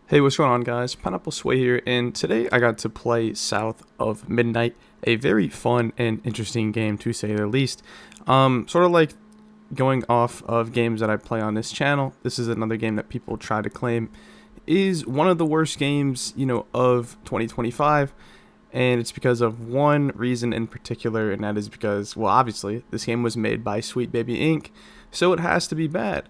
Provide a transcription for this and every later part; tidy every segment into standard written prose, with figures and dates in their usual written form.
Hey, what's going on, guys? Pineapple Sway here, and today I got to play South of Midnight, a very fun and interesting game to say the least. Sort of like going off of games that I play on this channel, this is another game that people try to claim is one of the worst games, of 2025, and it's because of one reason in particular, and that is because, well, obviously, this game was made by Sweet Baby Inc., so it has to be bad.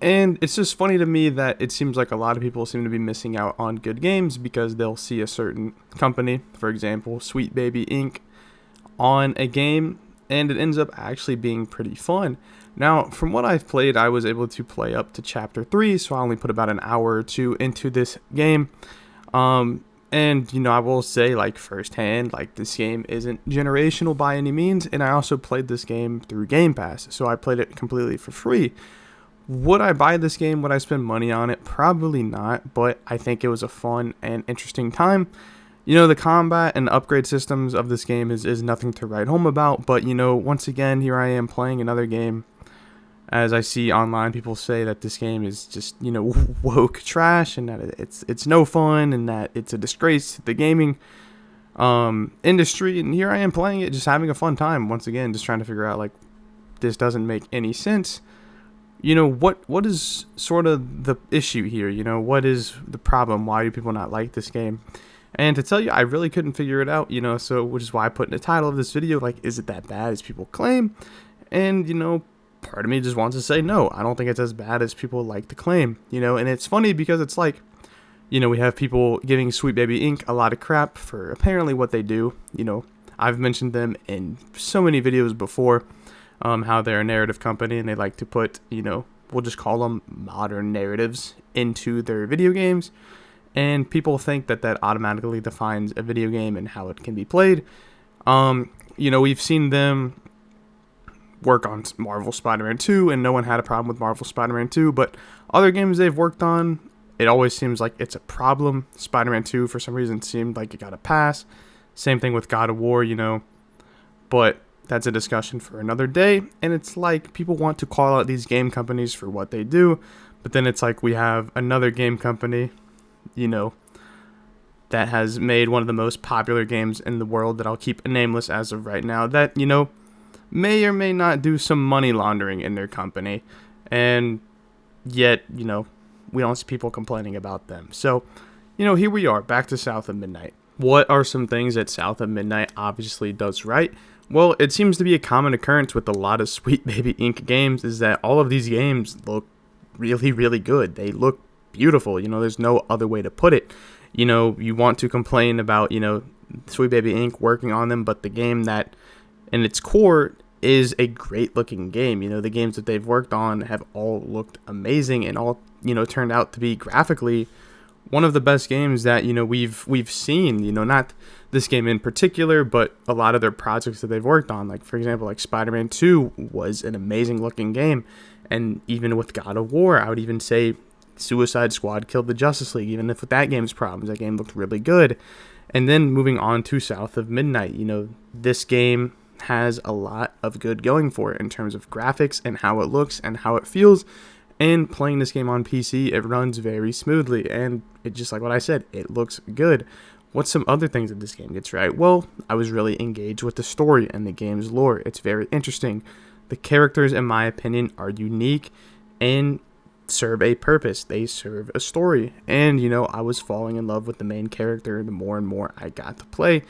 And it's just funny to me that it seems like a lot of people seem to be missing out on good games because they'll see a certain company, for example, Sweet Baby Inc., on a game, and it ends up actually being pretty fun. Now, from what I've played, I was able to play up to Chapter 3, so I only put about an hour or two into this game. I will say, like, firsthand, like, this game isn't generational by any means, and I also played this game through Game Pass, so I played it completely for free. Would I buy this game? Would I spend money on it? Probably not, but I think it was a fun and interesting time. The combat and upgrade systems of this game is nothing to write home about, but, once again, here I am playing another game. As I see online, people say that this game is just, woke trash and that it's no fun and that it's a disgrace to the gaming industry. And here I am playing it, just having a fun time. Once again, just trying to figure out, like, this doesn't make any sense. What is sort of the issue here? What is the problem? Why do people not like this game? And to tell you, I really couldn't figure it out, so which is why I put in the title of this video, like, is it that bad as people claim? And, part of me just wants to say no, I don't think it's as bad as people like to claim, and it's funny because it's like, we have people giving Sweet Baby Inc. a lot of crap for apparently what they do. I've mentioned them in so many videos before. How they're a narrative company and they like to put, we'll just call them modern narratives into their video games. And people think that that automatically defines a video game and how it can be played. We've seen them work on Marvel Spider-Man 2 and no one had a problem with Marvel Spider-Man 2. But other games they've worked on, it always seems like it's a problem. Spider-Man 2, for some reason, seemed like it got a pass. Same thing with God of War, But that's a discussion for another day, and it's like people want to call out these game companies for what they do, but then it's like we have another game company, that has made one of the most popular games in the world that I'll keep nameless as of right now, that, may or may not do some money laundering in their company, and yet, we don't see people complaining about them. So, here we are, back to South of Midnight. What are some things that South of Midnight obviously does right? Well, it seems to be a common occurrence with a lot of Sweet Baby Inc. games is that all of these games look really, really good. They look beautiful. There's no other way to put it. You want to complain about, Sweet Baby Inc. working on them, but the game that in its core is a great looking game. The games that they've worked on have all looked amazing and all, turned out to be graphically one of the best games that we've seen. Not this game in particular, but a lot of their projects that they've worked on. Like, for example, like Spider-Man 2 was an amazing looking game, and even with God of War, I would even say Suicide Squad killed the Justice League. Even if with that game's problems, that game looked really good. And then moving on to South of Midnight, this game has a lot of good going for it in terms of graphics and how it looks and how it feels. And playing this game on PC, it runs very smoothly, and it just like what I said, it looks good. What's some other things that this game gets right? Well, I was really engaged with the story and the game's lore. It's very interesting. The characters, in my opinion, are unique and serve a purpose. They serve a story. And, I was falling in love with the main character the more and more I got to play.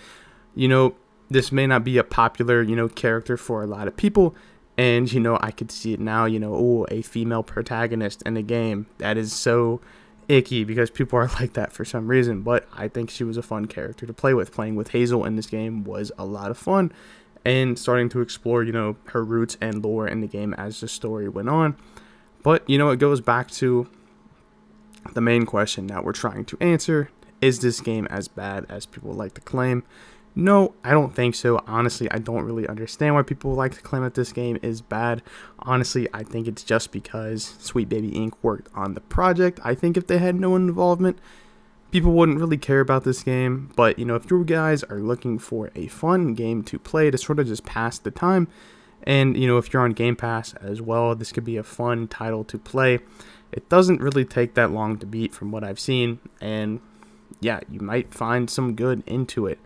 This may not be a popular, character for a lot of people. And, I could see it now, a female protagonist in a game. That is so icky because people are like that for some reason. But I think she was a fun character to play with. Playing with Hazel in this game was a lot of fun. And starting to explore, her roots and lore in the game as the story went on. But, it goes back to the main question that we're trying to answer. Is this game as bad as people like to claim? No, I don't think so. Honestly, I don't really understand why people like to claim that this game is bad. Honestly, I think it's just because Sweet Baby Inc. worked on the project. I think if they had no involvement, people wouldn't really care about this game. But, if you guys are looking for a fun game to play to sort of just pass the time, and, if you're on Game Pass as well, this could be a fun title to play. It doesn't really take that long to beat from what I've seen, and yeah, you might find some good into it.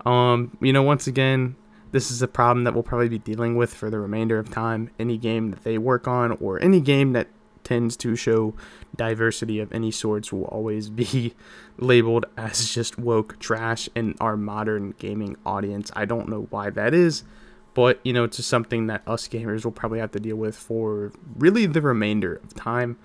Once again, this is a problem that we'll probably be dealing with for the remainder of time. Any game that they work on, or any game that tends to show diversity of any sorts, will always be labeled as just woke trash in our modern gaming audience. I don't know why that is, but it's just something that us gamers will probably have to deal with for really the remainder of time.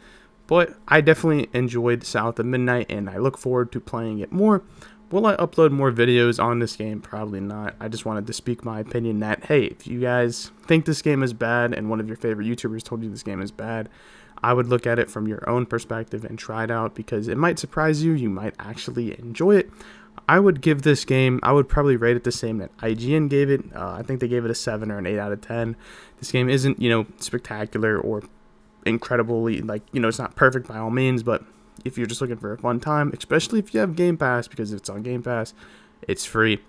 But I definitely enjoyed South of Midnight, and I look forward to playing it more. Will I upload more videos on this game? Probably not. I just wanted to speak my opinion that, hey, if you guys think this game is bad and one of your favorite YouTubers told you this game is bad, I would look at it from your own perspective and try it out, because it might surprise you. You might actually enjoy it. I would give this game, I would probably rate it the same that IGN gave it. I think they gave it a 7 or an 8 out of 10. This game isn't, spectacular or incredibly, it's not perfect by all means, but if you're just looking for a fun time, especially if you have Game Pass, because it's on Game Pass, it's free.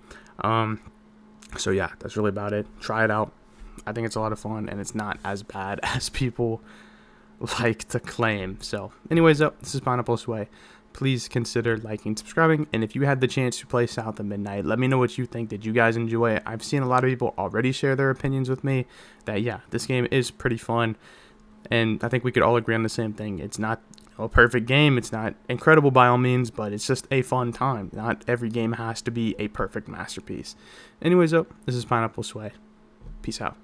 So yeah, that's really about it. Try it out. I think it's a lot of fun, and it's not as bad as people like to claim. So anyways, this is Pineapple Sway. Please consider liking, subscribing, and if you had the chance to play South of Midnight, let me know what you think. Did you guys enjoy it? I've seen a lot of people already share their opinions with me that, yeah, this game is pretty fun, and I think we could all agree on the same thing. It's not a perfect game. It's not incredible by all means, but it's just a fun time. Not every game has to be a perfect masterpiece. Anyways, this is Pineapple Sway. Peace out.